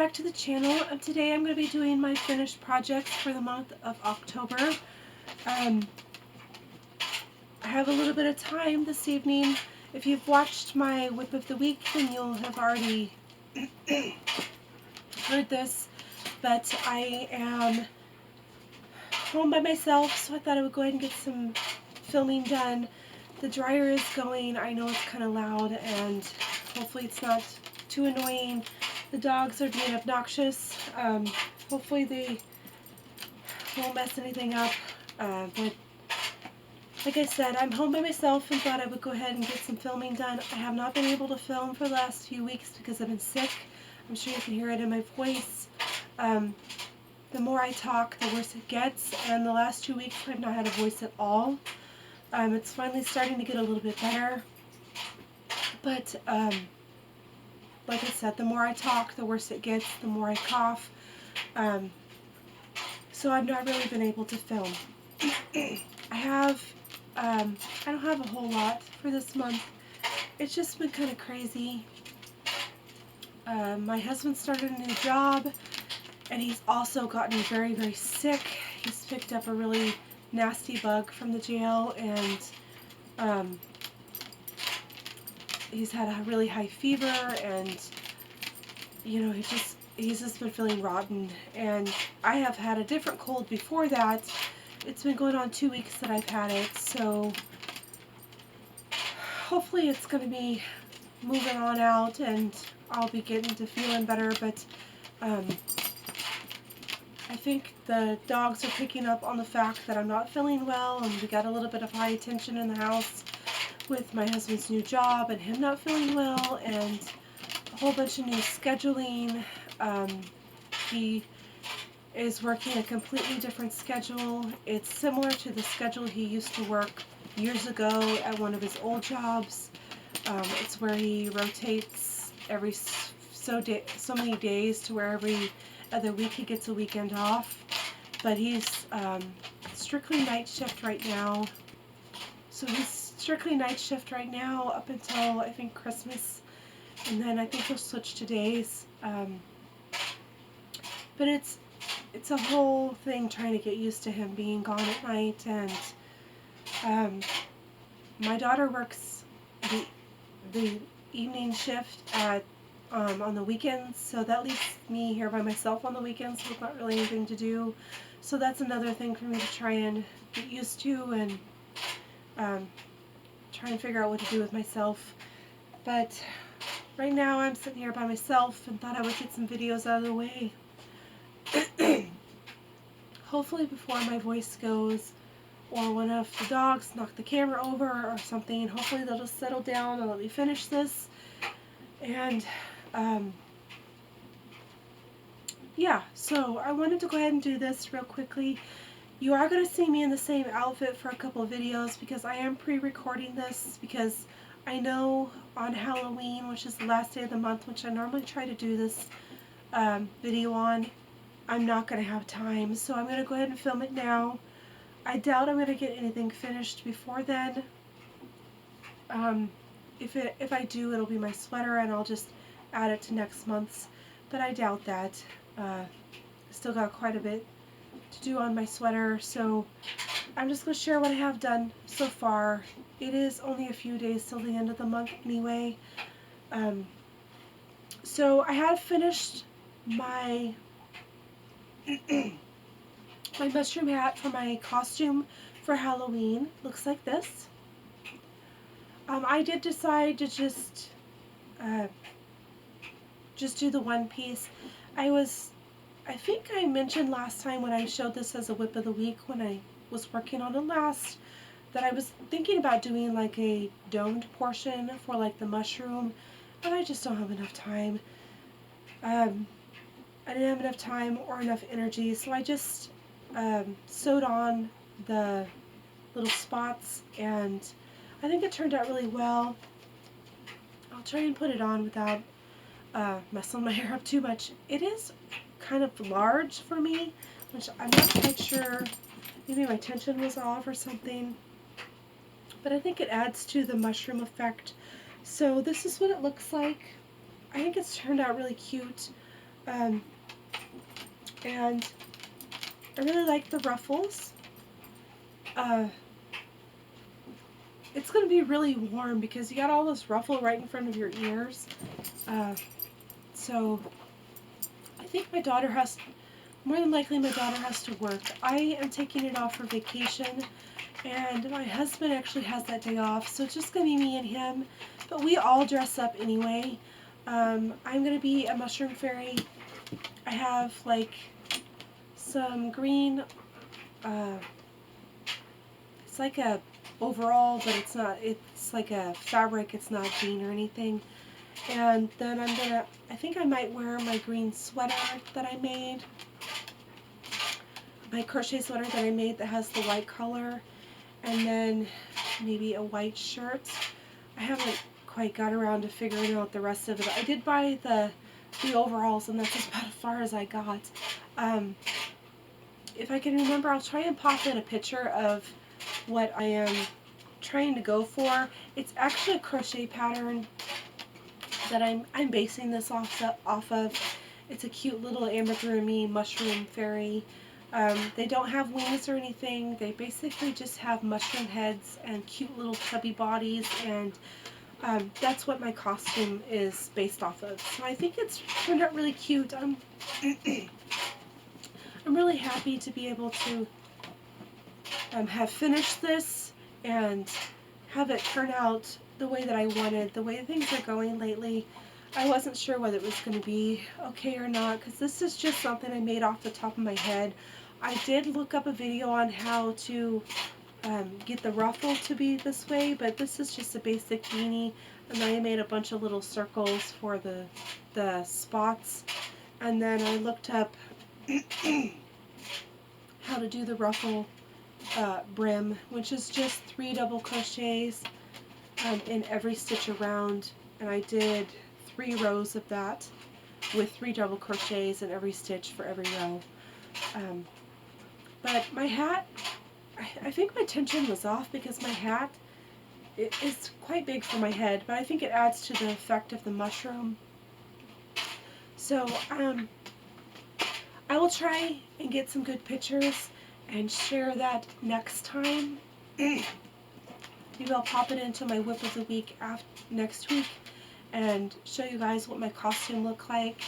back to the channel. Today I'm going to be doing my finished projects for the month of October. I have a little bit of time this evening. If you've watched my Whip of the Week, then you'll have already heard this, but I am home by myself, so I thought I would go ahead and get some filming done. The dryer is going. I know it's kind of loud, and hopefully it's not too annoying. The dogs are being obnoxious. Hopefully they won't mess anything up. But like I said, I'm home by myself and thought I would go ahead and get some filming done. I have not been able to film for the last few weeks because I've been sick. I'm sure you can hear it in my voice. The more I talk, the worse it gets, and the last 2 weeks I've not had a voice at all. It's finally starting to get a little bit better, but like I said, the more I talk, the worse it gets, the more I cough. So I've not really been able to film. I don't have a whole lot for this month. It's just been kind of crazy. My husband started a new job, and he's also gotten very, very sick. He's picked up a really nasty bug from the jail, and he's had a really high fever, and you know, he's just been feeling rotten. And I have had a different cold before that. It's been going on 2 weeks that I've had it, so hopefully it's going to be moving on out and I'll be getting to feeling better. But I think the dogs are picking up on the fact that I'm not feeling well, and we got a little bit of high tension in the house with my husband's new job and him not feeling well, and a whole bunch of new scheduling. He is working a completely different schedule. It's similar to the schedule he used to work years ago at one of his old jobs. It's where he rotates every so many days to where every other week he gets a weekend off. But he's strictly night shift right now. So he's strictly night shift right now up until I think Christmas, and then I think he'll switch to days. But it's a whole thing trying to get used to him being gone at night. And my daughter works the evening shift at on the weekends, so that leaves me here by myself on the weekends with not really anything to do. So that's another thing for me to try and get used to, and try and figure out what to do with myself. But right now I'm sitting here by myself and thought I would get some videos out of the way. Hopefully before my voice goes, or one of the dogs knock the camera over or something, hopefully they'll just settle down and let me finish this. And yeah, so I wanted to go ahead and do this real quickly. You are going to see me in the same outfit for a couple of videos because I am pre-recording this, because I know on Halloween, which is the last day of the month, which I normally try to do this video on, I'm not going to have time, so I'm going to go ahead and film it now. I doubt I'm going to get anything finished before then. If I do, it'll be my sweater, and I'll just add it to next month's, but I doubt that. Still got quite a bit to do on my sweater, so I'm just going to share what I have done so far. It is only a few days till the end of the month anyway. So I have finished my my mushroom hat for my costume for Halloween. Looks like this. I did decide to just do the one piece. I think I mentioned last time when I showed this as a whip of the week when I was working on it last, that I was thinking about doing like a domed portion for like the mushroom, but I just don't have enough time. I didn't have enough time or enough energy, so I just sewed on the little spots, and I think it turned out really well. I'll try and put it on without messing my hair up too much. It is kind of large for me, which I'm not quite sure. Maybe my tension was off or something, but I think it adds to the mushroom effect. So this is what it looks like. I think it's turned out really cute. And I really like the ruffles. It's going to be really warm because you got all this ruffle right in front of your ears. So I think more than likely my daughter has to work. I am taking it off for vacation, and my husband actually has that day off, so it's just going to be me and him. But we all dress up anyway. I'm going to be a mushroom fairy. I have like some green, it's like a overall, but it's not, it's like a fabric, it's not jean or anything. And then I think I might wear my green sweater that I made, my crochet sweater that I made that has the white color, and then maybe a white shirt. I haven't quite got around to figuring out the rest of it. I did buy the overalls, and that's about as far as I got. If I can remember, I'll try and pop in a picture of what I am trying to go for. It's actually a crochet pattern that I'm basing this off of. It's a cute little amigurumi mushroom fairy. They don't have wings or anything. They basically just have mushroom heads and cute little chubby bodies, and that's what my costume is based off of. So I think it's turned out really cute. I'm really happy to be able to have finished this and have it turn out the way that I wanted. The way things are going lately, I wasn't sure whether it was going to be okay or not, because this is just something I made off the top of my head. I did look up a video on how to get the ruffle to be this way, but this is just a basic beanie, and then I made a bunch of little circles for the spots, and then I looked up how to do the ruffle brim, which is just 3 double crochets in every stitch around, and I did 3 rows of that with 3 double crochets in every stitch for every row. But my hat, I think my tension was off because my hat is quite big for my head, but I think it adds to the effect of the mushroom. So I will try and get some good pictures and share that next time. Maybe I'll pop it into my whip of the week next week and show you guys what my costume looked like.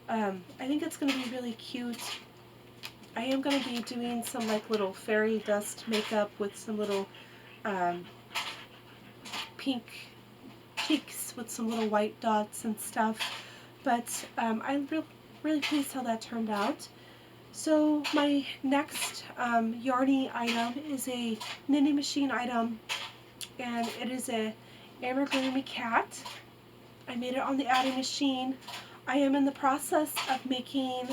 I think it's going to be really cute. I am going to be doing some like little fairy dust makeup with some little pink cheeks with some little white dots and stuff. But I'm really pleased how that turned out. So my next yarny item is a knitting machine item, and it is a amigurumi cat. I made it on the adding machine. I am in the process of making,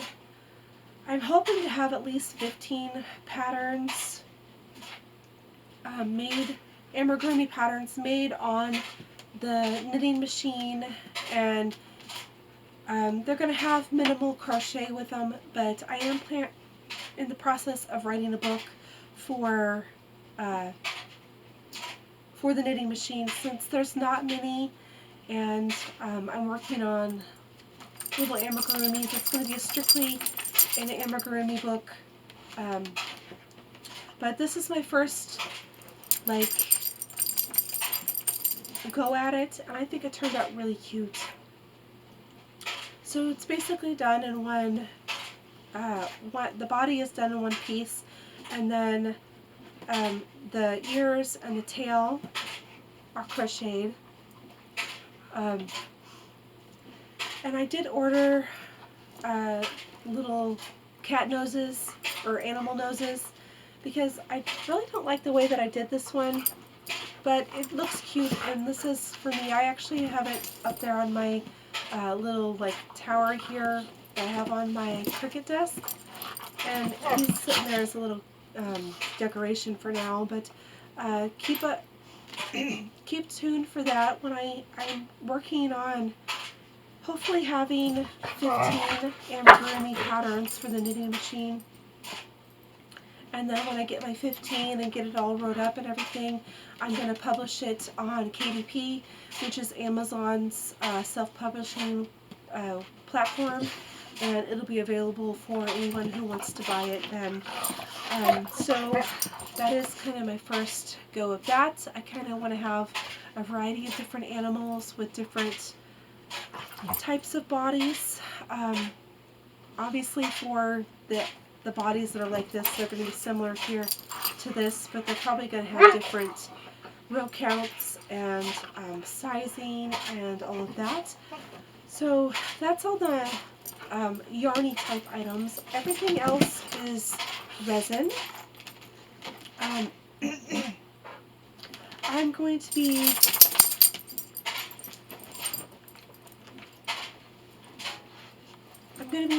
I'm hoping to have at least 15 patterns amigurumi patterns made on the knitting machine, and they're going to have minimal crochet with them, but I am in the process of writing a book for the knitting machine, since there's not many, and I'm working on little amigurumis. It's going to be strictly an amigurumi book, but this is my first go at it, and I think it turned out really cute. So it's basically done in one, the body is done in one piece, and then the ears and the tail are crocheted. And I did order little cat noses or animal noses, because I really don't like the way that I did this one, but it looks cute, and this is for me. I actually have it up there on my little tower here that I have on my Cricut desk, and he's sitting there as a little decoration for now, but keep tuned for that when I'm working on hopefully having 15 amigurumi patterns for the knitting machine. And then when I get my 15 and get it all wrote up and everything, I'm going to publish it on KDP, which is Amazon's self-publishing platform. and it'll be available for anyone who wants to buy it then. So that is kind of my first go of that. I kind of want to have a variety of different animals with different types of bodies. Obviously for the bodies that are like this, they're going to be similar here to this, but they're probably going to have different row counts and sizing and all of that. So that's all the yarny type items. Everything else is resin. I'm going to be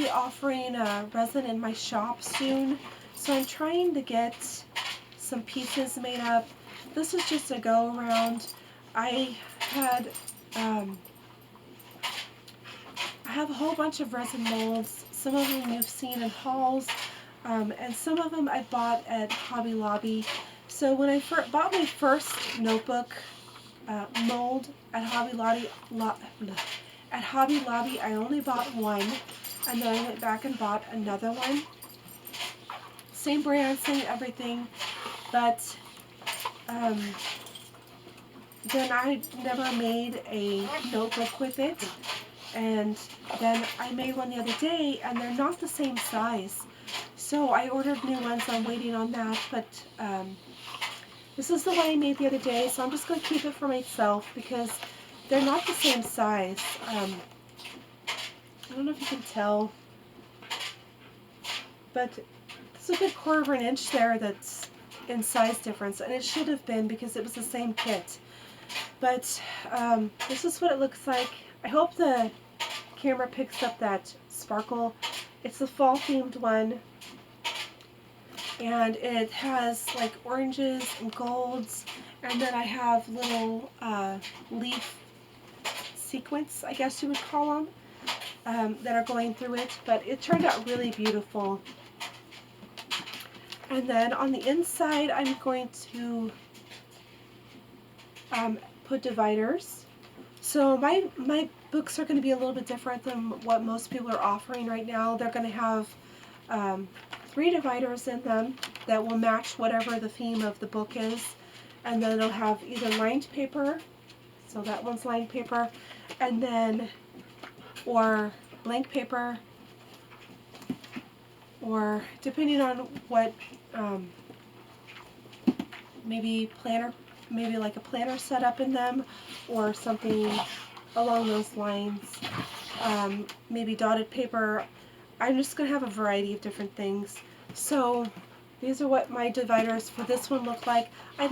offering resin in my shop soon, so I'm trying to get some pieces made up. This is just a go around. I have a whole bunch of resin molds. Some of them you've seen in hauls, and some of them I bought at Hobby Lobby. So when I bought my first notebook mold at Hobby Lobby, I only bought one, and then I went back and bought another one. Same brand, same everything, but then I never made a notebook with it, and then I made one the other day, and they're not the same size. So I ordered new ones. I'm waiting on that, but this is the one I made the other day, so I'm just going to keep it for myself because they're not the same size. I don't know if you can tell, but there's a good 1/4 of an inch there that's in size difference, and it should have been because it was the same kit. But this is what it looks like. I hope the camera picks up that sparkle. It's a fall themed one, and it has like oranges and golds, and then I have little leaf sequins, I guess you would call them, that are going through it, but it turned out really beautiful. And then on the inside I'm going to put dividers. So my books are going to be a little bit different than what most people are offering right now. They're going to have 3 dividers in them that will match whatever the theme of the book is, and then it'll have either lined paper, so that one's lined paper, and then or blank paper, or depending on what maybe like a planner setup in them or something along those lines, maybe dotted paper. I'm just going to have a variety of different things. So these are what my dividers for this one look like. I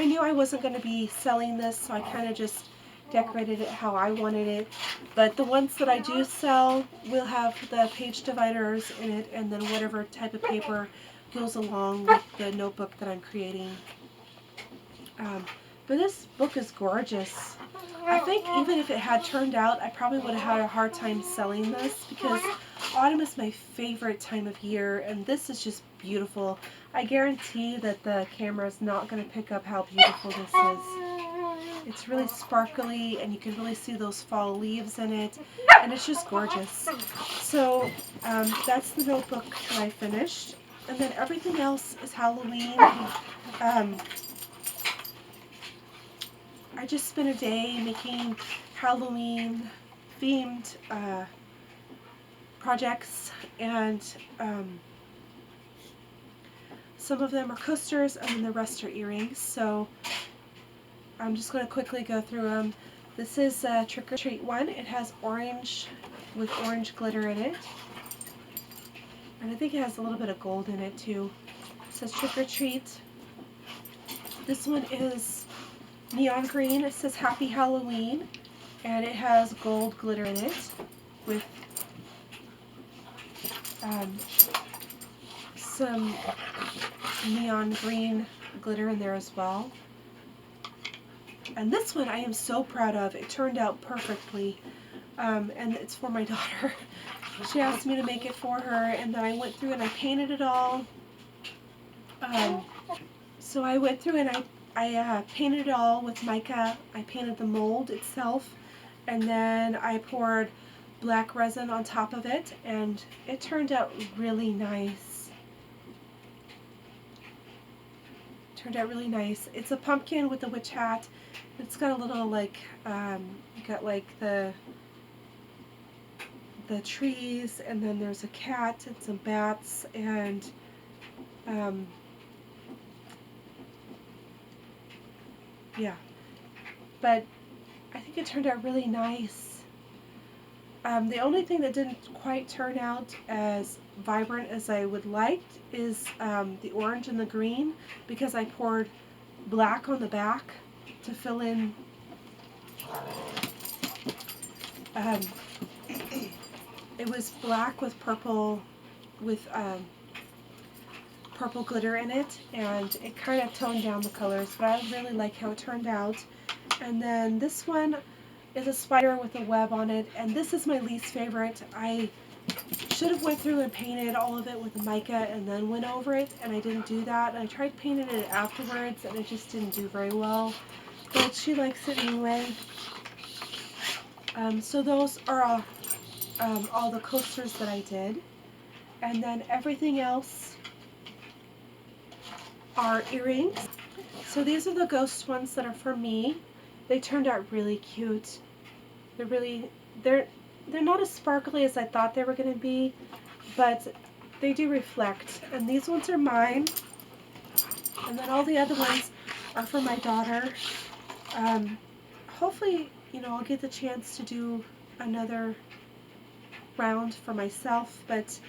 knew I wasn't going to be selling this, so I kind of just decorated it how I wanted it. But the ones that I do sell will have the page dividers in it, and then whatever type of paper goes along with the notebook that I'm creating. But this book is gorgeous. I think even if it had turned out, I probably would have had a hard time selling this because autumn is my favorite time of year, and this is just beautiful. I guarantee that the camera is not going to pick up how beautiful this is. It's really sparkly, and you can really see those fall leaves in it, and it's just gorgeous. So that's the notebook that I finished, and then everything else is Halloween. I just spent a day making Halloween themed projects, and some of them are coasters and then the rest are earrings, so I'm just going to quickly go through them. This is a Trick or Treat one. It has orange with orange glitter in it, and I think it has a little bit of gold in it too. It says Trick or Treat. This one is neon green. It says Happy Halloween, and it has gold glitter in it with some neon green glitter in there as well. And this one I am so proud of. It turned out perfectly, and it's for my daughter. She asked me to make it for her, and then I went through and I painted it all. So I went through and I painted it all with mica. I painted the mold itself, and then I poured black resin on top of it, and it turned out really nice. Turned out really nice. It's a pumpkin with a witch hat. It's got a little like, you got like the trees, and then there's a cat and some bats, and yeah. But I think it turned out really nice. The only thing that didn't quite turn out as vibrant as I would like is the orange and the green, because I poured black on the back to fill in. It was black with purple purple glitter in it, and it kind of toned down the colors, but I really like how it turned out. And then this one is a spider with a web on it, and this is my least favorite. I should have went through and painted all of it with mica and then went over it, and I didn't do that. And I tried painting it afterwards, and it just didn't do very well, but she likes it anyway. So those are all the coasters that I did, and then everything else are earrings. So these are the ghost ones that are for me. They turned out really cute. They're not as sparkly as I thought they were going to be, but they do reflect. And these ones are mine, and then all the other ones are for my daughter. Hopefully, I'll get the chance to do another round for myself, but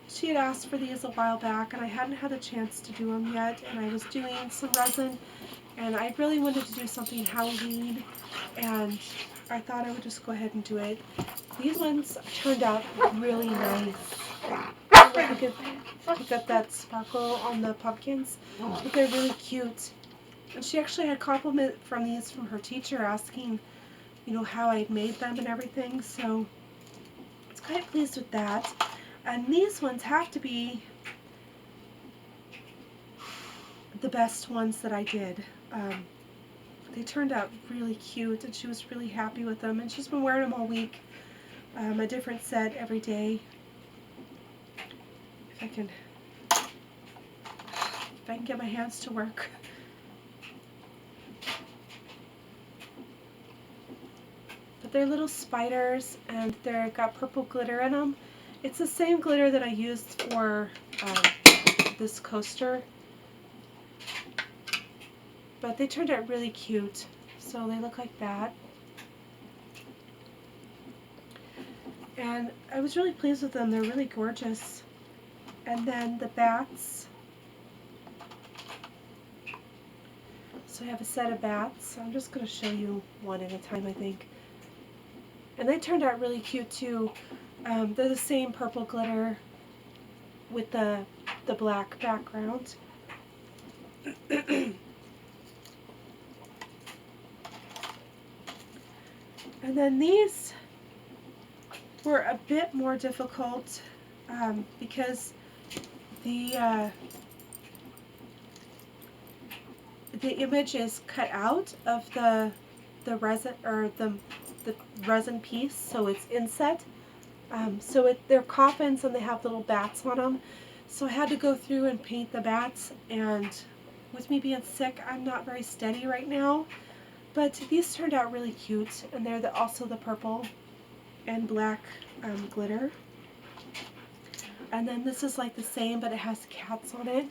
she had asked for these a while back, and I hadn't had a chance to do them yet, and I was doing some resin, and I really wanted to do something Halloween, and I thought I would just go ahead and do it. These ones turned out really nice. I could pick up that sparkle on the pumpkins, but they're really cute. And she actually had a compliment from these from her teacher asking, how I made them and everything, so I was quite pleased with that. And these ones have to be the best ones that I did. They turned out really cute, and she was really happy with them, and she's been wearing them all week. A different set every day. If I can get my hands to work. But they're little spiders, and they've got purple glitter in them. It's the same glitter that I used for this coaster. But they turned out really cute. So they look like that. And I was really pleased with them. They're really gorgeous. And then the bats. So I have a set of bats. I'm just going to show you one at a time, I think. And they turned out really cute too. They're the same purple glitter with the black background. And then these were a bit more difficult because the image is cut out of the resin, or the resin piece, so it's inset. They're coffins, and they have little bats on them. So I had to go through and paint the bats, and with me being sick, I'm not very steady right now. But these turned out really cute, and they're also the purple and black glitter. And then this is like the same, but it has cats on it.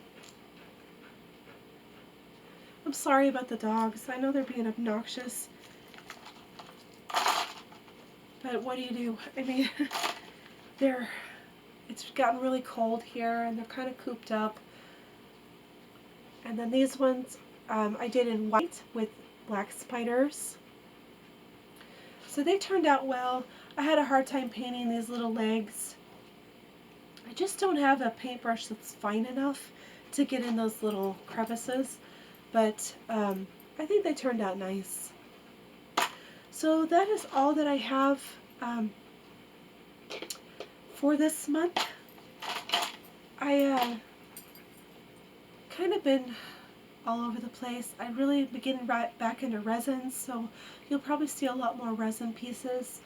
I'm sorry about the dogs. I know they're being obnoxious. But what do you do? I mean, it's gotten really cold here, and they're kind of cooped up. And then these ones I did in white with black spiders. So they turned out well. I had a hard time painting these little legs. I just don't have a paintbrush that's fine enough to get in those little crevices. But I think they turned out nice. So that is all that I have for this month. I kind of been all over the place. I really been getting right back into resins, so you'll probably see a lot more resin pieces.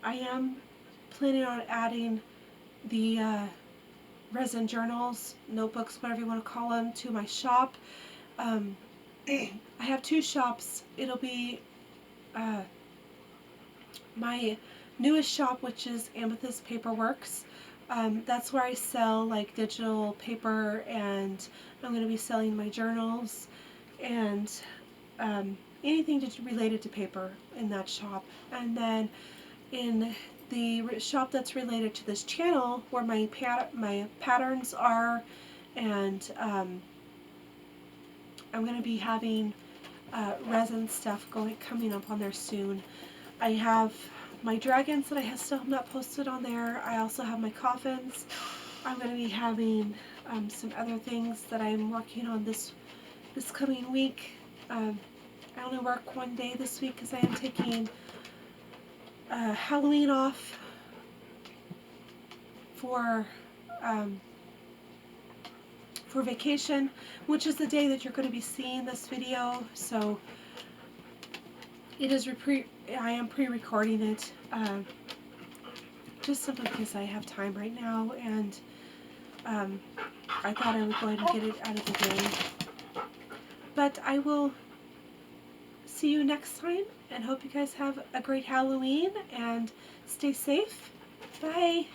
I am planning on adding the resin journals, notebooks, whatever you want to call them, to my shop. I have two shops. It'll be my newest shop, which is Amethyst Paperworks. That's where I sell like digital paper, and I'm going to be selling my journals and anything related to paper in that shop. And then in the shop that's related to this channel, where my patterns are, and I'm going to be having resin stuff coming up on there soon. I have my dragons that I still have not posted on there. I also have my coffins. I'm going to be having some other things that I'm working on this coming week. I only work one day this week because I am taking Halloween off for vacation, which is the day that you're going to be seeing this video. So it is I am pre-recording it just simply because I have time right now, and I thought I would go ahead and get it out of the way. But I will see you next time, and hope you guys have a great Halloween and stay safe. Bye.